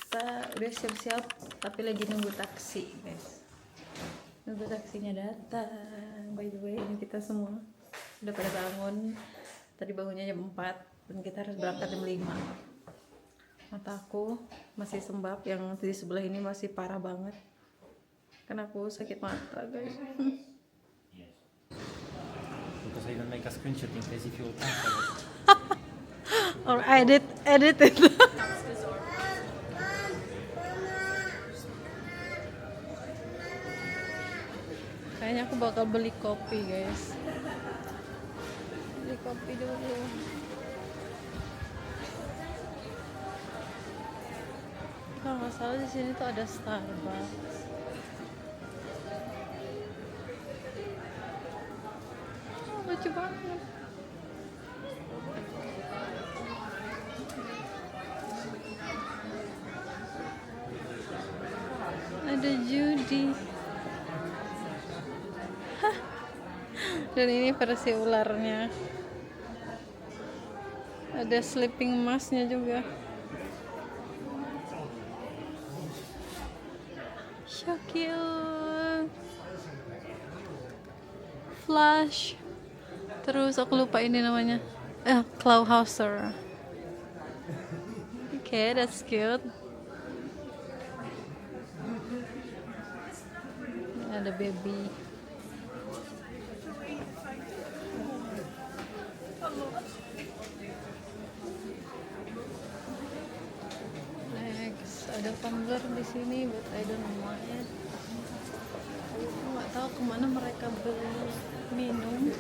kita udah siap-siap tapi lagi nunggu taksi guys, nunggu taksinya datang. By the way, ini kita semua udah pada bangun, tadi bangunnya jam 4 dan kita harus berangkat jam 5. Mataku masih sembab, yang di sebelah ini masih parah banget karena aku sakit mata guys. Because I don't make a screenshot in case if you will cancel it. Or edit it. Kayaknya aku bakal beli kopi guys. Beli kopi dulu. Kalau nggak salah di sini tuh ada Starbucks. Oh, lucu banget. Ada Judy. Hah. Dan ini versi ularnya. Ada sleeping masknya juga. So cute. Flash. Terus aku lupa ini namanya. Clawhauser. Okay, that's cute. Ada baby. Next, ada tumbler di sini, but I don't know why. Aku nggak tahu kemana mereka beli minum.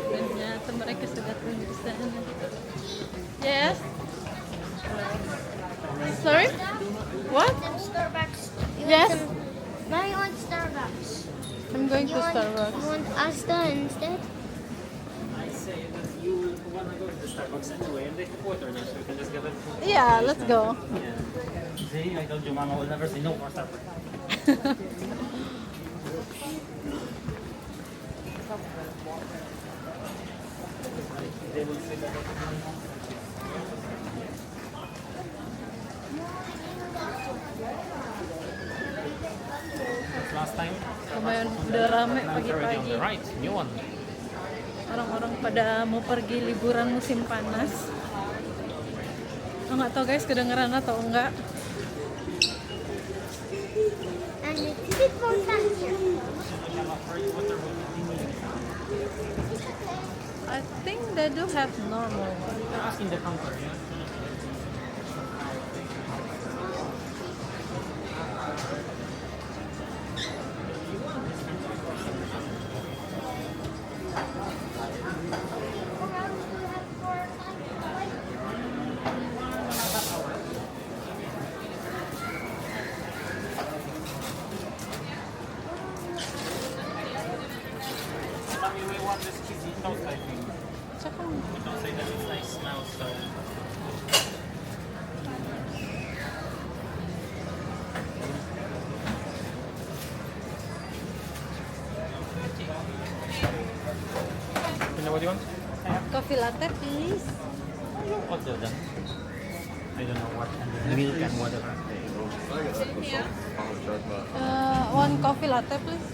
Dan ternyata mereka sudah tunggu di sana. Yes. Sorry? What? Starbucks. Yes. Now you want Starbucks. I'm going to You Starbucks. want Asda instead? I say that you want to go to the Starbucks anyway, and they have water now, so you can just get it. Yeah, let's go. Yeah. See, I told you, Mama will never say no for Starbucks. They will say that. Last time, Lumayan udah rame now it's already on pagi-pagi. the right, new one. Orang-orang pada mau pergi liburan musim panas. Oh, nggak tahu guys kedengeran atau enggak. And it's a bit more faster. I think they do have normal one. Ask in the counter. We want this cheesy toast, I think. Tsaka, We don't say that it's nice now, so. You know what you want? coffee latte please. What's the other? I don't know what. Milk and whatever. One coffee latte please.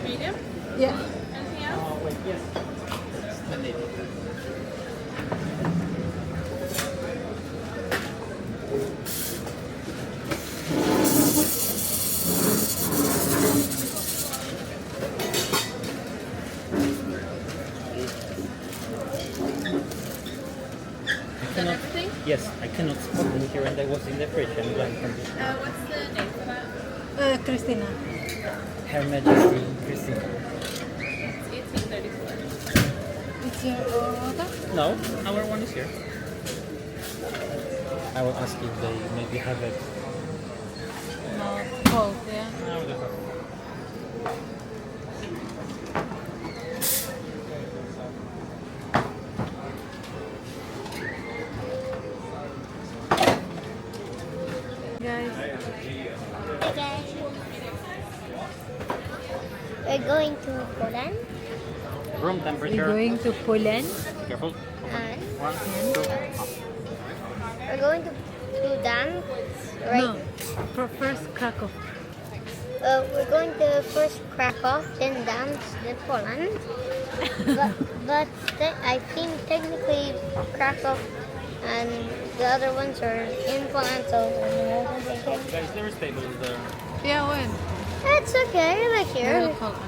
Medium? Yeah. Anything else? Oh, wait, yes. The lady. Done everything? Yes, I cannot spot them here, and I was in the fridge. I'm going from this. What's the name for that? Christina. Her Majesty Christine. It's 1834. It's your order? No, our one is here. I will ask if they maybe have it. No, cold, yeah. No, they have it. Guys, Okay. We're going to Poland Room temperature. we're going to Poland. Careful. and 1, 2, up. We're going to dance, right? No, first Krakow. We're going to first Krakow, then dance, then Poland. I think technically Krakow and the other ones are in Poland, so Guys, there is tables there. Yeah, when? it's okay. Like here. We'll call it.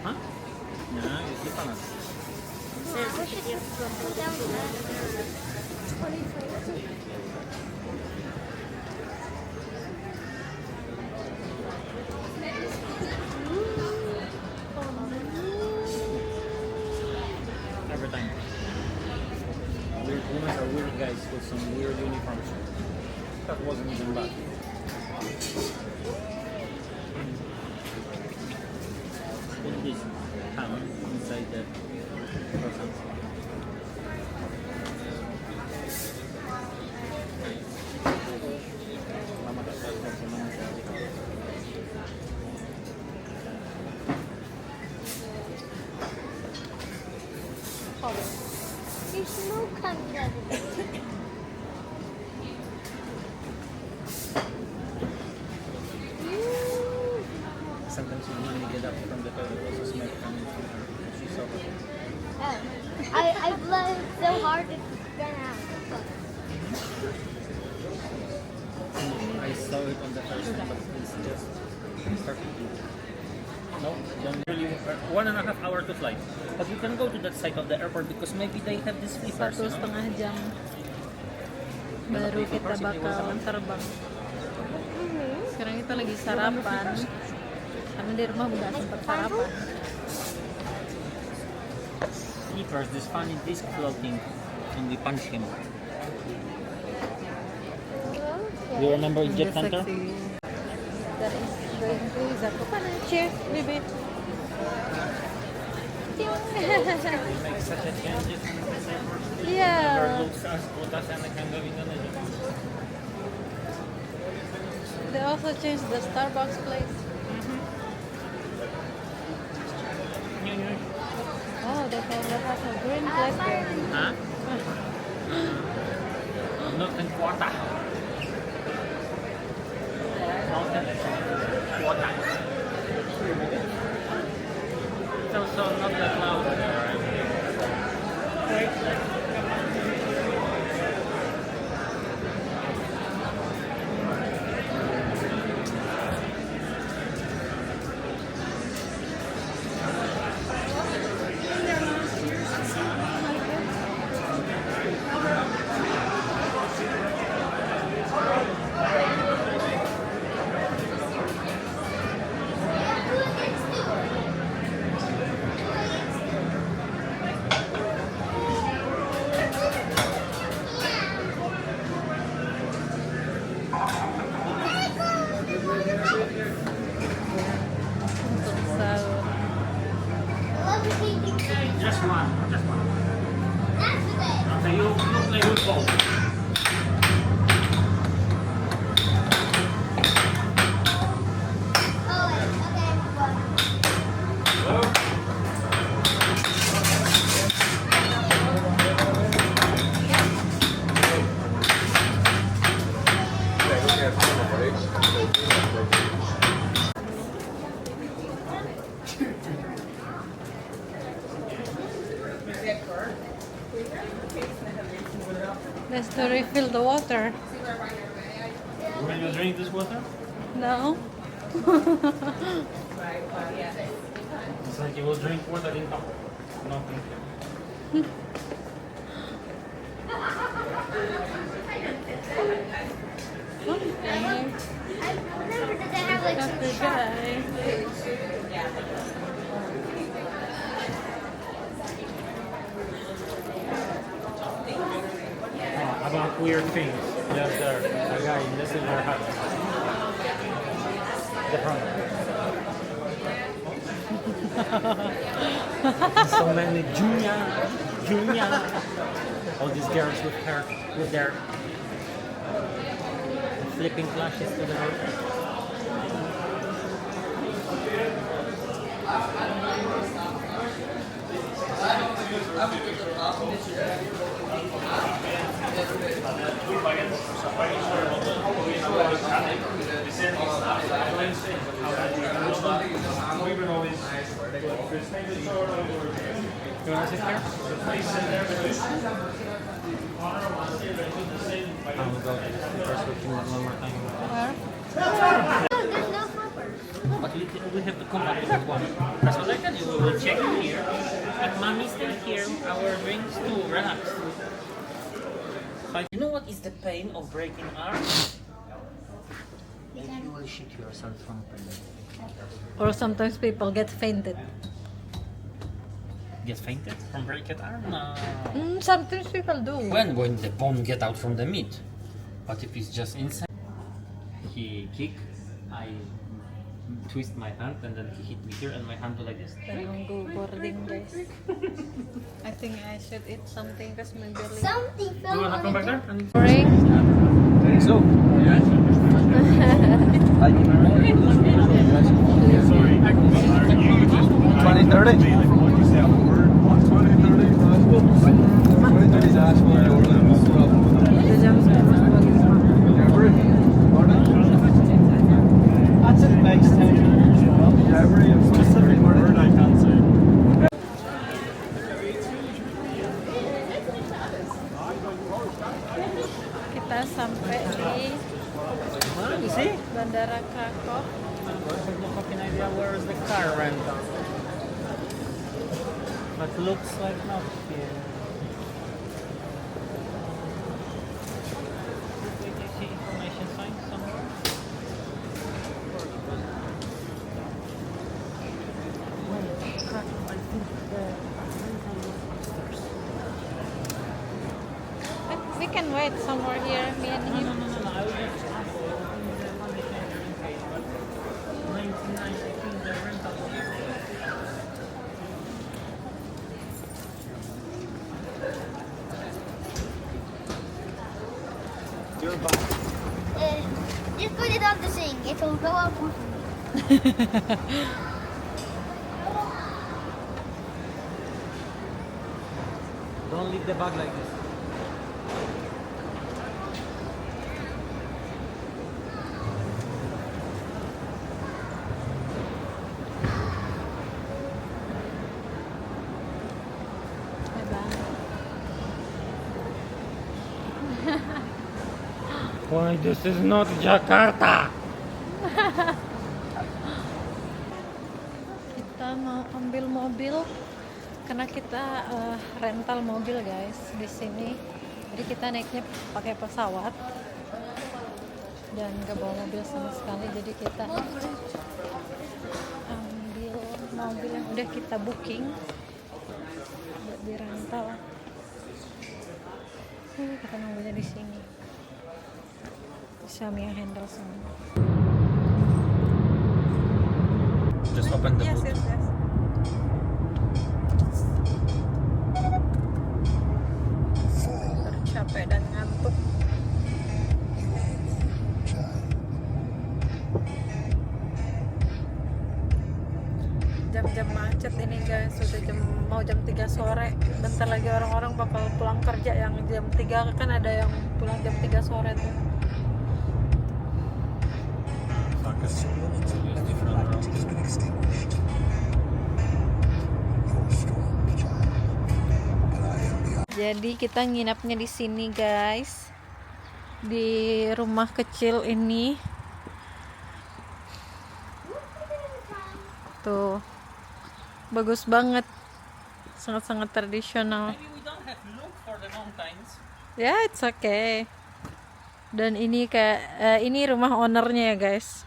Huh? Yeah, it's the fun. We should just go down Every time. Weird women are weird guys with some weird uniforms. That wasn't even bad. Put this ham inside the croissant. Mama got that from Mama. There's smoke coming out of it. Sometimes when mommy get up from the toilet, also smoke coming from her. She's so hot. I blow so hard it ran out. I saw it on the first time, but it's just perfect. No, don't really 1.5 hour to fly. But you can go to that side of the airport because maybe they have this sleepers, you Satu know? setengah jam baru kita bakalan terbang. Sekarang kita lagi sarapan. Karena di rumah udah sempat sarapan. Sleepers, this funny disc floating, and we punch him. You remember Jet Hunter? That is going to Zakopane. Cheers, baby. Make such a changes in the airport. Yeah. They also changed the Starbucks place. Oh, they have a green place there. Huh? Milk and quarter. Quarter. So not that loud there, right? Untuk sahur. Just one. Just one. Okay, you play with both. Let's to refill the water. Will you drink this water? No. It's like you will drink water in cup. No, thank you. Okay. I remember that they have like some After shops. that, About weird things. Yes, there. A guy in the silver hat. The front. So many Junior. All these girls with their flipping flashes to the road. You want to sit here? We'll go to the first looking one more time. Where? No, there's no flipper. No, but we have to come back to that one. That's what I tell you. We will check in here. And mommy's still here. Our drinks too. Relax. But you know what is the pain of breaking arms? You will shoot yourself from pain. Or sometimes people get fainted. Get fainted from breaking arm? No. Sometimes people do. When the bone get out from the meat. But if it's just inside, he kick, I twist my hand and then he hit me here and my hand go like this. Go boarding, guys. I think I should eat something because my belly. Something Do fell you wanna on come back the there? Boring. So, 2030 is actually your That's a nice every specific word I can't say. Kita sampai di See? Bandara Krakow. I have no fucking idea where is the car rental. But looks like not here. Wait, I see information sign somewhere. I think the rental was upstairs. We can wait somewhere here, me and him. No. I will just ask you. I think the money changer in case, but 99, I think the rental was Just put it on the sink. It will go up. Don't leave the bag like this. Diba? Why this is not Jakarta? Kita mau ambil mobil karena kita rental mobil, guys, di sini. Jadi kita naiknya pakai pesawat dan gak bawa mobil sama sekali. Jadi kita ambil mobil yang udah kita booking buat di rental. Kita nunggunya di sini. Xiaomi yang handle semua. Just open the boot. Yes. Tercapek dan ngantuk. Jam-jam macet ini, guys. Sudah mau jam 3 sore. Bentar lagi orang-orang bakal pulang kerja. Yang jam 3 kan ada yang pulang jam 3 sore tuh. Jadi kita nginapnya di sini, guys, di rumah kecil ini. Tuh, bagus banget, sangat-sangat tradisional. Maybe we don't have look for the mountains. Ya, it's okay. Dan ini kayak ini rumah ownernya ya, guys.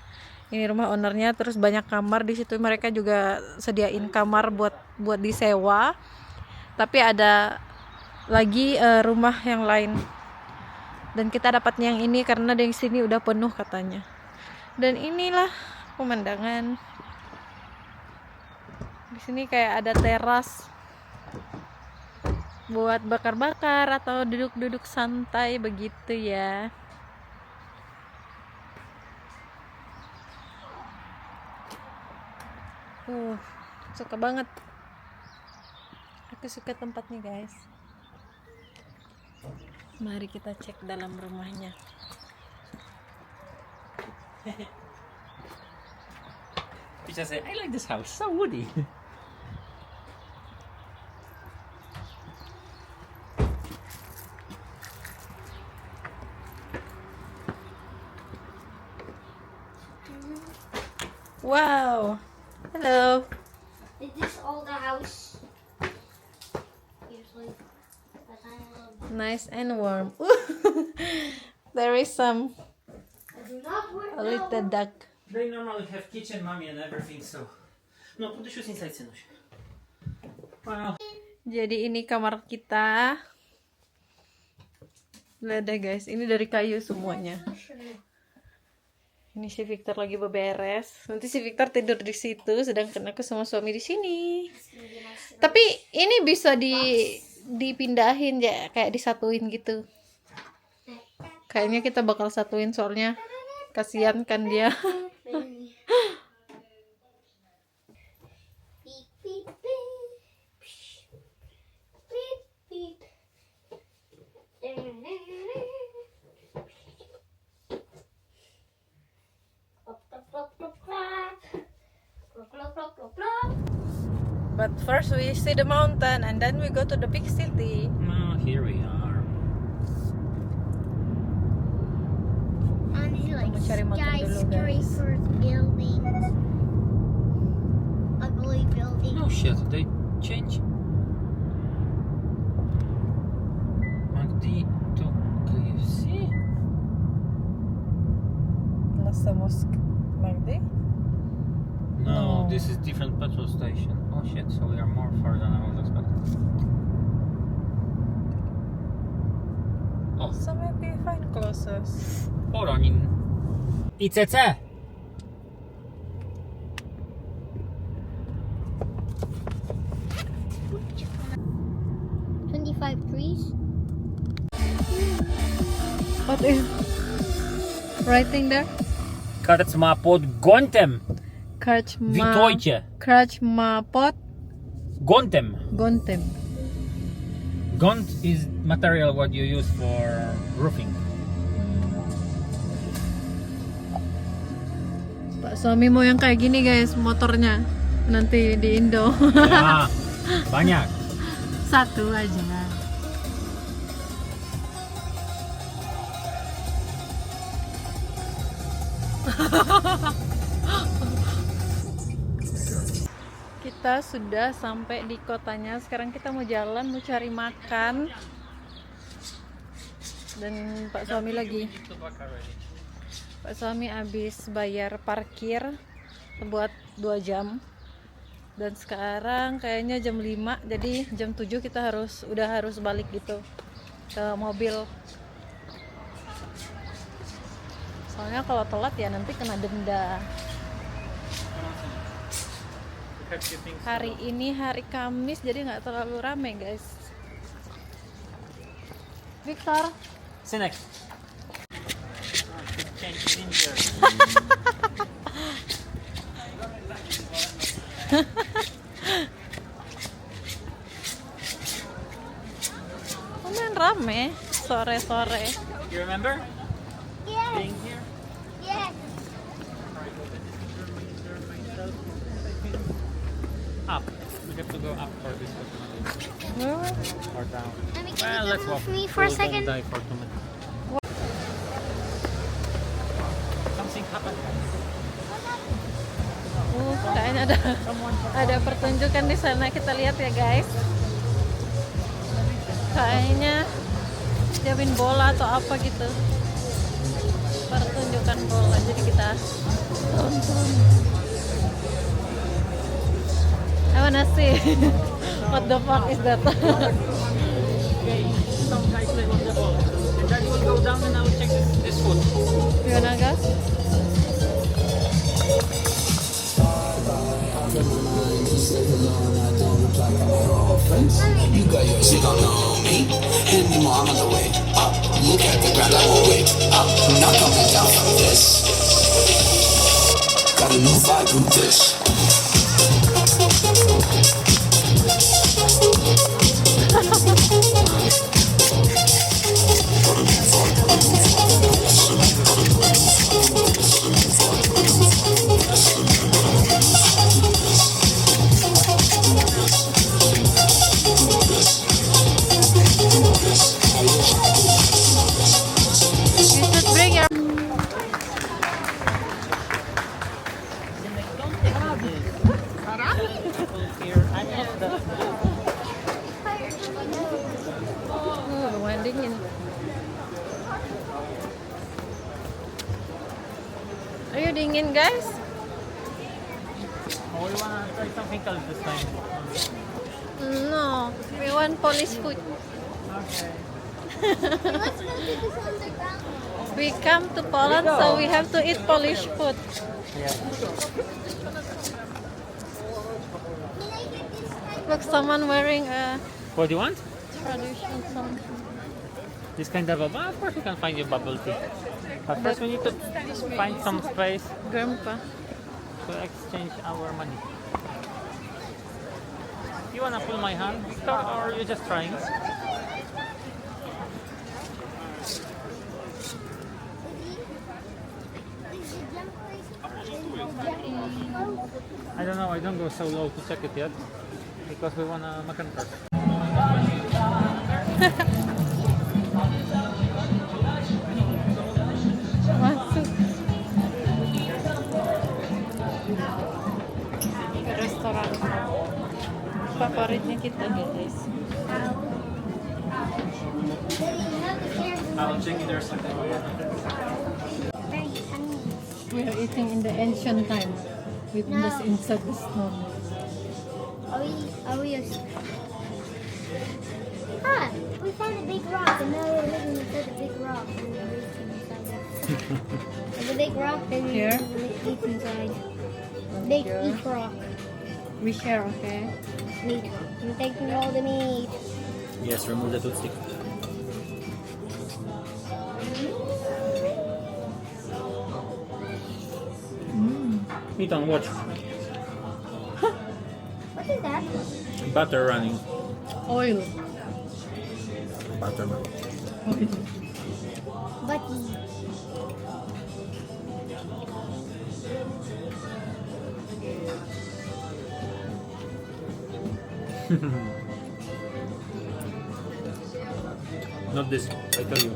Ini rumah ownernya, terus banyak kamar di situ. Mereka juga sediain kamar buat disewa. Tapi ada lagi rumah yang lain Dan kita dapatnya yang ini karena di sini udah penuh katanya. Dan inilah pemandangan. Di sini kayak ada teras buat bakar-bakar atau duduk-duduk santai begitu ya. Suka banget. Aku suka tempatnya, guys. Mari kita cek dalam rumahnya. Picha say, I like this house, so woody. Wow. Hello. Is this all the house? Usually, but I love. Nice and warm. There is some I do not want a little duck. They normally have kitchen, mommy, and everything, so... No, put the shoes inside, Sinush. Wow. Jadi ini kamar kita. Lihat deh guys, ini dari kayu semuanya. Ini si Victor lagi beberes. Nanti si Victor tidur di situ, sedangkan aku sama suami di sini. Tapi ini bisa dipindahin ya, kayak disatuin gitu. Kayaknya kita bakal satuin soalnya kasihan kan dia. Beep, beep, beep. Beep, beep. Plop, plop, plop, plop, plop. Plop, plop, plop, plop, plop. But first we see the mountain and then we go to the big city. Oh, here we are. And these like Mencari makan dulu, guys. skyscrapers, buildings, ugly buildings. No shit, they change. McD to KFC? Lasa Mosque. Magdi? No, No. this is different petrol station. Oh shit, so we are more far than I was expecting. Oh, So maybe find closest. hold on in ICC. $25 trees. What is writing there? Karczma pod Gontem. Krachma. Krachma pot Gontem. Gontem. Gont is material what you use for roofing. Pak suami mau yang kayak gini guys motornya nanti di Indo. Ya, banyak. Satu aja. Kita sudah sampai di kotanya. Sekarang kita mau jalan, mau cari makan. Dan Pak suami lagi. Pak suami habis bayar parkir buat 2 jam. Dan sekarang kayaknya jam 5, jadi jam 7 kita udah harus balik gitu ke mobil. Soalnya kalau telat ya nanti kena denda. Hari ini hari Kamis jadi nggak terlalu rame guys. Victor, Sinek. lumayan rame sore-sore. You remember Yes. being here? Yes. Up. We have to go up for this or down. Mommy, can Well, you let's come walk. with me for a We'll don't second? die for 2 minutes. Something happened. Kayaknya ada pertunjukan di sana, kita lihat ya guys. Kayaknya dia main bola atau apa gitu. Pertunjukan bola, jadi kita tonton. I wanna see what the fuck is that? Okay, some guys play on the ball, and then you will go down and I will check this food. You wanna go? You got your shit on me, and me more, I'm on the way up. Look at the ground, I won't wait up. I'm not coming down from this. Got a new vibe with this. You should bring your. Lumayan dingin. Are you dingin, guys? Oh, we wanna try something else this time. No, we want Polish food. Okay. We come to Poland, so we have to eat Polish food. Yeah. Look, someone wearing a What do you want? traditional something. This kind of bubble? Of course we can find you bubble tea. But first we need to find some space Grandpa. to exchange our money. You wanna pull my hand, Victor, or are you just trying? I don't know, I don't go so low to check it yet because we wanna makan first. Masuk ke restoran favoritnya kita, guys. I'll check if there's something. We are eating in the ancient time with No. this inside the stone. Are we Ah, we found a big rock and now we're living inside a big rock. And we're eating inside it. There's a big rock and Here? we eat inside. Big Here. eat rock. We share, okay? Meat. I'm taking all the meat. Yes, remove the toothstick. Ethan, watch. What is that? Butter running. Oil. Butter. Butty. Not this, I tell you.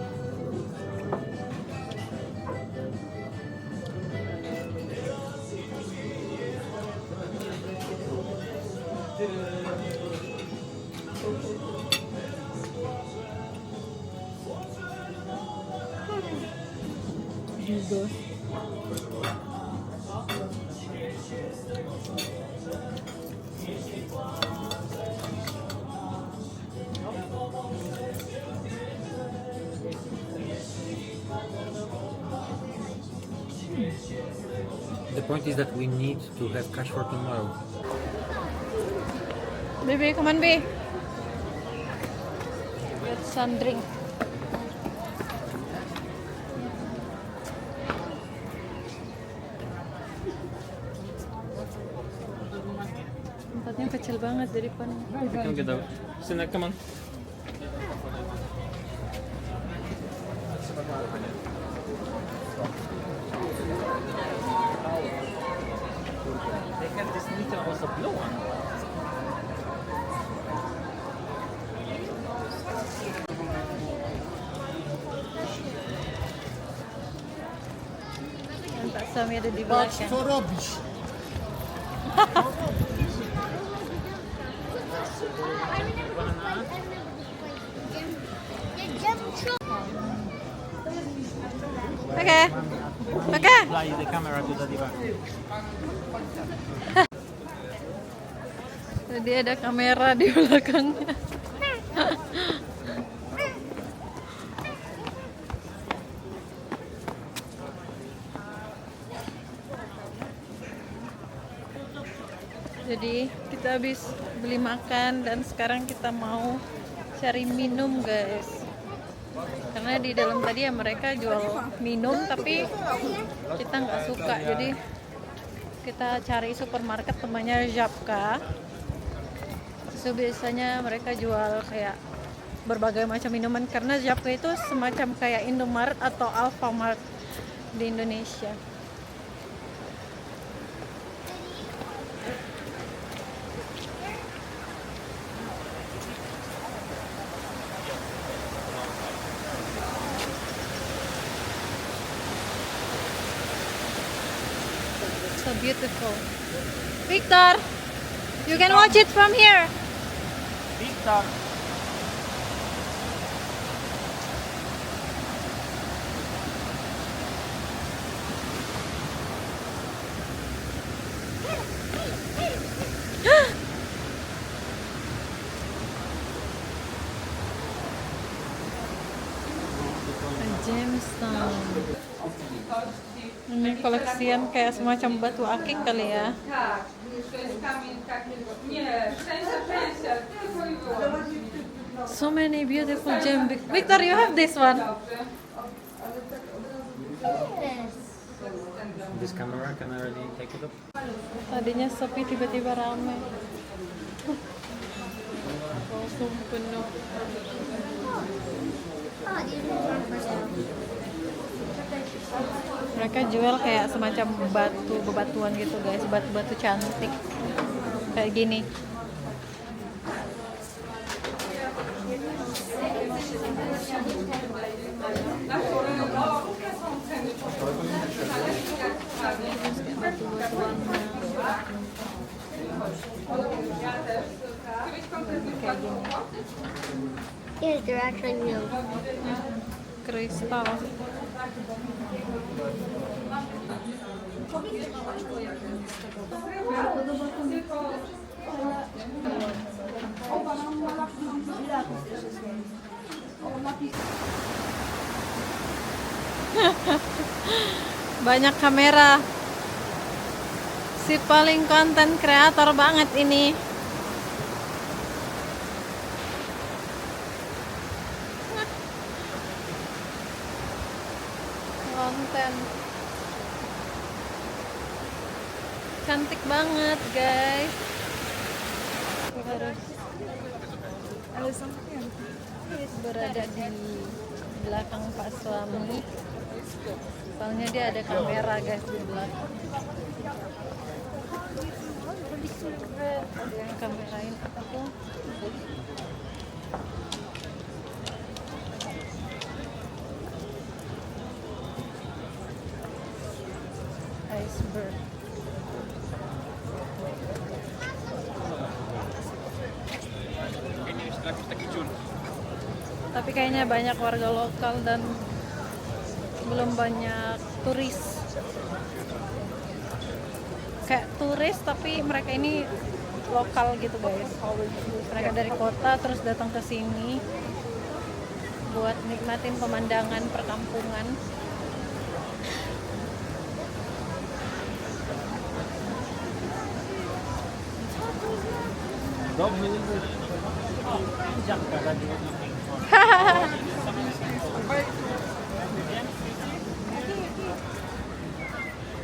Jugos. The point is that we need to have cash for tomorrow. Baby, come on, baby. Get some drink. Tempatnya kecil banget dari depan. We can get out. Sinek, come on. They have this meter also blue one. Yang Pak Sami ada di belakang. rubbish. Oke. Oke. Fly the camera to the divan. Tadi ada kamera di belakangnya. Jadi kita habis beli makan dan sekarang kita mau cari minum guys. Karena di dalam tadi ya mereka jual minum tapi kita nggak suka, jadi kita cari supermarket namanya Żabka. So biasanya mereka jual kayak berbagai macam minuman karena Żabka itu semacam kayak Indomaret atau Alfamart di Indonesia. So beautiful. Victor, you can watch it from here. Victor. Gemstone. Ini koleksian kayak semacam batu akik kali ya. So many beautiful gems. Victor, you have this one. This camera can already take it up. Tadinya sepi, tiba-tiba ramai. Langsung penuh. Oh, these are for sale. Mereka jual kayak semacam bebatuan gitu guys, batu-batu cantik kayak gini. Kayak gini. Yes, they're actually real. Kristal. Banyak kamera. Si paling konten kreator banget ini. Konten. Cantik banget, guys. Harus berada di belakang Pak Suami. Soalnya dia ada kamera, guys, di belakang. Ada yang kamerain aku. Iceberg. Tapi kayaknya banyak warga lokal dan belum banyak turis. Kayak turis tapi mereka ini lokal gitu guys. Mereka dari kota terus datang ke sini buat nikmatin pemandangan perkampungan.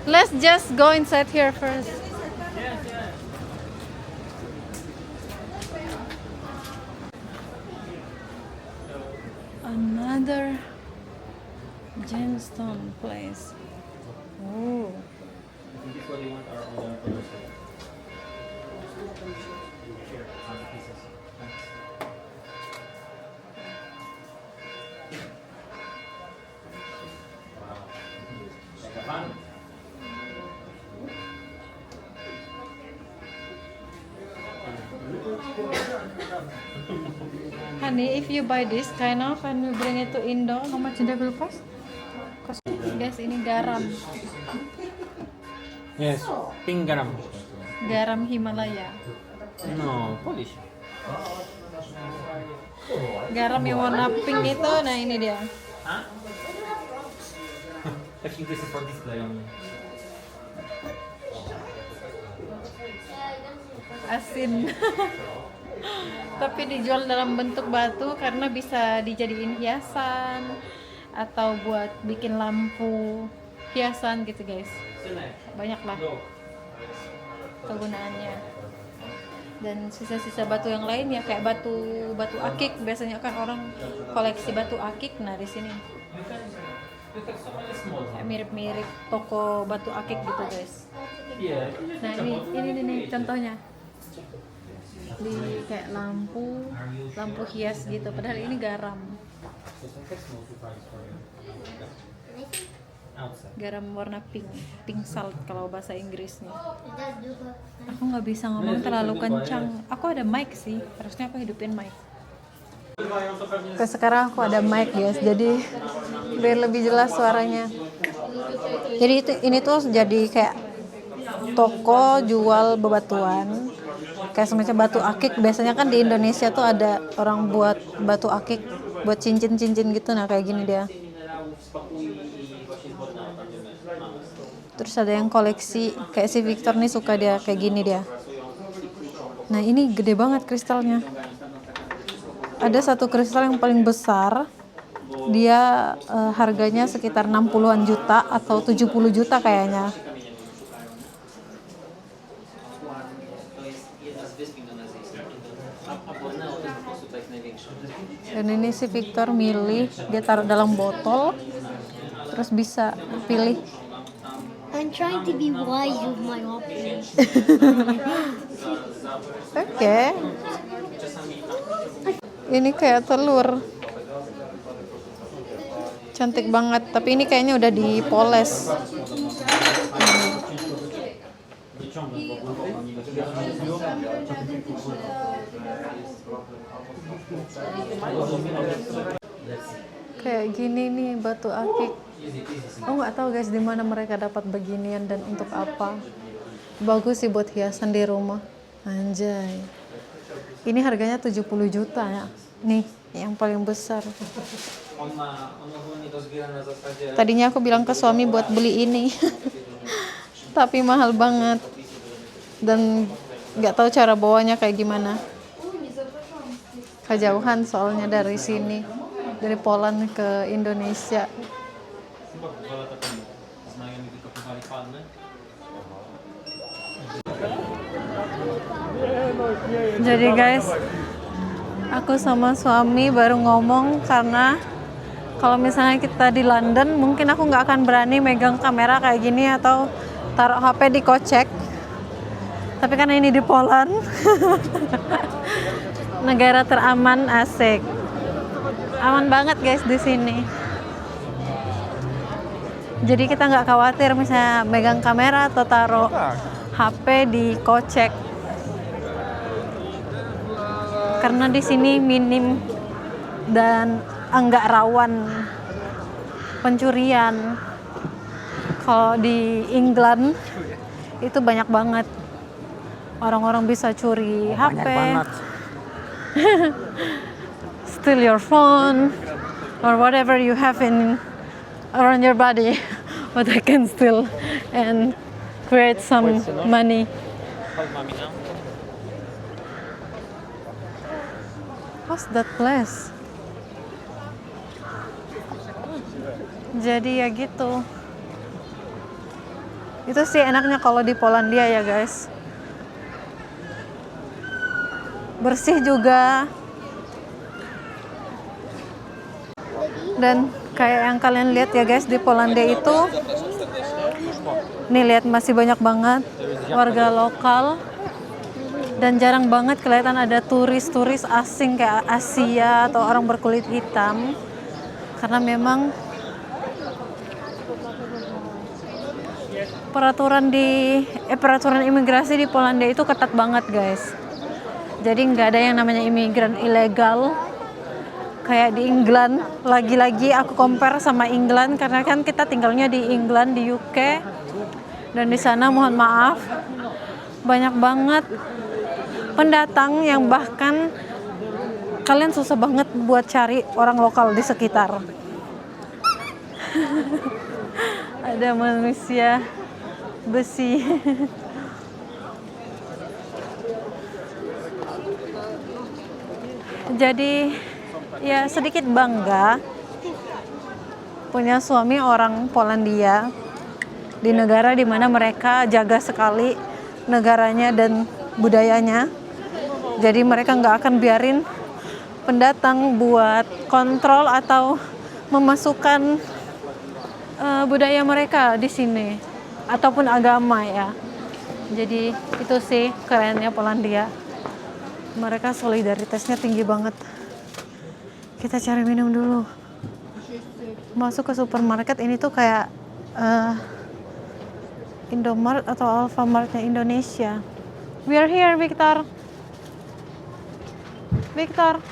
Let's just go inside here first. Another gemstone place. Oh. Honey, if you buy this kind of and we bring it to Indo, how much they will cost? Guys, ini garam. Yes, pink garam. Garam Himalaya. No, Polish. Garam yang warna pink itu, nah ini dia. Huh? I think this is for display only. asin. Tapi dijual dalam bentuk batu karena bisa dijadiin hiasan atau buat bikin lampu hiasan gitu guys. Banyak lah kegunaannya. Dan sisa-sisa batu yang lain ya kayak batu akik, biasanya kan orang koleksi batu akik. Nah di sini kayak mirip-mirip toko batu akik gitu guys. Nah ini contohnya di kayak lampu hias gitu, padahal ini garam warna pink salt kalau bahasa Inggrisnya. Aku nggak bisa ngomong terlalu kencang, aku ada mic sih, harusnya aku hidupin mic. Oke, sekarang aku ada mic guys, jadi biar lebih jelas suaranya. Jadi ini tuh jadi kayak toko jual bebatuan, kayak semacam batu akik. Biasanya kan di Indonesia tuh ada orang buat batu akik buat cincin-cincin gitu. Nah kayak gini dia. Terus ada yang koleksi, kayak si Victor nih suka dia kayak gini dia. Nah ini gede banget kristalnya. Ada satu kristal yang paling besar, dia harganya sekitar 60-an juta atau 70 juta kayaknya. Dan ini si Victor milih, dia taruh dalam botol, terus bisa pilih. I'm trying to be wise with my options. Oke. Ini kayak telur. Cantik banget, tapi ini kayaknya udah dipoles. Kayak gini nih batu akik. Aku nggak tahu guys di mana mereka dapat beginian dan untuk apa. Bagus sih buat hiasan di rumah. Anjay. Ini harganya 70 juta ya. Nih, yang paling besar. Tadinya aku bilang ke suami buat beli ini. Tapi mahal banget. Dan nggak tahu cara bawanya kayak gimana. Kejauhan soalnya dari sini. Dari Poland ke Indonesia. Jadi guys, aku sama suami baru ngomong karena kalau misalnya kita di London mungkin aku nggak akan berani megang kamera kayak gini atau taruh HP di kocek. Tapi karena ini di Poland, negara teraman, asik, aman banget guys di sini. Jadi kita nggak khawatir misalnya megang kamera atau taruh HP di kocek. Karena di sini minim dan enggak rawan pencurian. Kalau di England itu banyak banget orang-orang bisa curi HP, steal your phone or whatever you have in around your body, what I can steal and create some money. What's that place? Jadi ya gitu. Itu sih enaknya kalau di Polandia ya guys. Bersih juga. Dan kayak yang kalian lihat ya guys, di Polandia itu nih lihat masih banyak banget warga lokal. Dan jarang banget kelihatan ada turis-turis asing kayak Asia atau orang berkulit hitam. Karena memang peraturan imigrasi di Polandia itu ketat banget guys. Jadi nggak ada yang namanya imigran ilegal. Kayak di England, lagi-lagi aku compare sama England karena kan kita tinggalnya di England, di UK. Dan di sana mohon maaf, banyak banget pendatang yang bahkan kalian susah banget buat cari orang lokal di sekitar. Ada manusia besi. Jadi ya sedikit bangga punya suami orang Polandia di negara di mana mereka jaga sekali negaranya dan budayanya. Jadi mereka nggak akan biarin pendatang buat kontrol atau memasukkan budaya mereka di sini ataupun agama ya. Jadi itu sih kerennya Polandia. Mereka solidaritasnya tinggi banget. Kita cari minum dulu. Masuk ke supermarket ini tuh kayak Indomart atau Alfamartnya Indonesia. We are here, Victor. Victor.